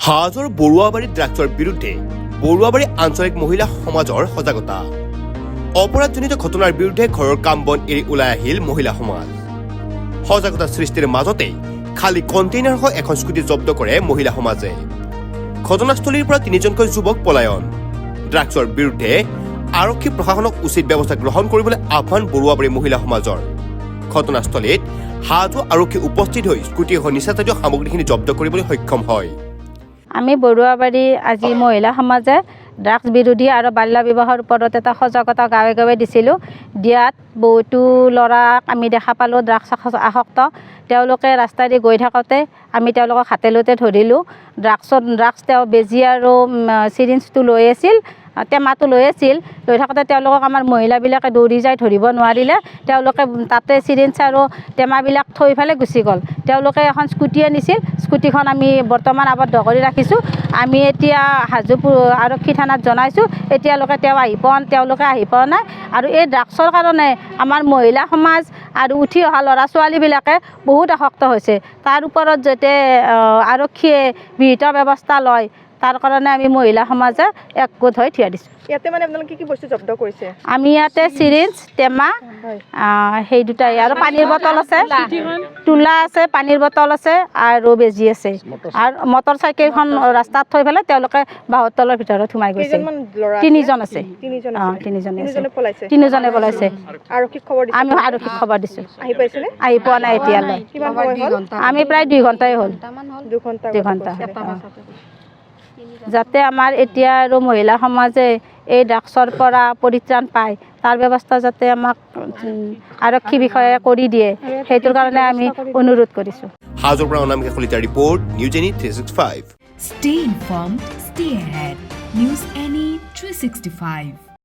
হাজোৰ বৰুৱাবাৰী ড্ৰাগছৰ বিৰুদ্ধে বৰুৱাবাৰী আঞ্চলিক মহিলা সমাজৰ সজাগতা অপৰাধজনিত ঘটনাৰ বিৰুদ্ধে ঘৰৰ কাম বন এৰি ওলাই আহিল মহিলা সমাজ সজাগতা সৃষ্টিৰ মাজতে খালী কণ্টেইনাৰসহ এখন স্কুটি জব্দ কৰে মহিলা সমাজে ঘটনাস্থলীৰ পৰা তিনিজনকৈ যুৱক পলায়ন ড্ৰাগছৰ বিৰুদ্ধে আৰক্ষী প্ৰশাসনক উচিত ব্যৱস্থা গ্ৰহণ কৰিবলৈ আহ্বান বৰুৱাবাৰী মহিলা সমাজৰ ঘটনাস্থলীত হাজো আৰক্ষী উপস্থিত হৈ স্কুটিসহ নিচাজাতীয় সামগ্ৰীখিনি জব্দ কৰিবলৈ সক্ষম হয় আমি বৰুৱাবাৰী আজি মহিলা সমাজে ড্ৰাগছ বিৰোধী আৰু বাল্য বিবাহৰ ওপৰত এটা সজাগতা গাঁৱে গাঁৱে দিছিলোঁ দিয়াত বহুতো ল'ৰাক আমি দেখা পালোঁ ড্ৰাগছ আসক্ত তেওঁলোকে ৰাস্তাইদি গৈ থাকোঁতে আমি তেওঁলোকক হাতেলতে ধৰিলোঁ ড্ৰাগছ তেওঁ বেজী আৰু চিৰিঞ্জটো লৈ আছিল টেমাটো লৈ আছিল লৈ থাকোঁতে তেওঁলোকক আমাৰ মহিলাবিলাকে দৌৰি যাই ধৰিব নোৱাৰিলে তেওঁলোকে তাতে চিৰিঞ্জ আৰু টেমাবিলাক থৈ পেলাই গুচি গ'ল তেওঁলোকে এখন স্কুটি আনিছিল স্কুটিখন আমি বৰ্তমান আবদ্ধ কৰি ৰাখিছোঁ আমি এতিয়া হাজো আৰক্ষী থানাত জনাইছোঁ এতিয়ালৈকে তেওঁলোকে আহি পোৱা নাই আৰু এই ড্ৰাগছৰ কাৰণে আমাৰ মহিলা সমাজ আৰু উঠি অহা ল'ৰা ছোৱালীবিলাকে বহুত আসক্ত হৈছে তাৰ ওপৰত যাতে আৰক্ষীয়ে বিহিত ব্যৱস্থা লয় তাৰ কাৰণে আমি মহিলা সমাজে একগোট হৈ থিয় দিছোঁ ইয়াতে মানে আপোনালোকে কি বস্তু জব্দ কৰিছে আমি ইয়াতে চিৰিঞ্জ টেমা সেই দুটাই আৰু পানীৰ বটল আছে তোলা আছে পানীৰ বটল আছে আৰু বেজী আছে আৰু মটৰ চাইকেলখন ৰাস্তাত থৈ পেলাই তেওঁলোকে বাঁহৰ তলৰ ভিতৰত সোমাই গৈছে তিনিজন আছে তিনিজনে পলাইছে আমি আৰক্ষীক খবৰ দিছোঁ আহি পোৱা নাই এতিয়ালৈ আমি প্ৰায় 2 ঘণ্টাই হ'ল 2 ঘণ্টা যাতে আমাৰ এতিয়া আৰু মহিলা সমাজে এই ড্ৰাগছৰ পৰা পৰিত্ৰাণ পায় তাৰ ব্যৱস্থা যাতে আমাক আৰক্ষী বিষয়ে কৰি দিয়ে সেইটোৰ কাৰণে আমি অনুৰোধ কৰিছোঁ হাজোৰ পৰা অনামিকা কলিতাৰ report news any 365 Stay informed, stay ahead. News Any 365.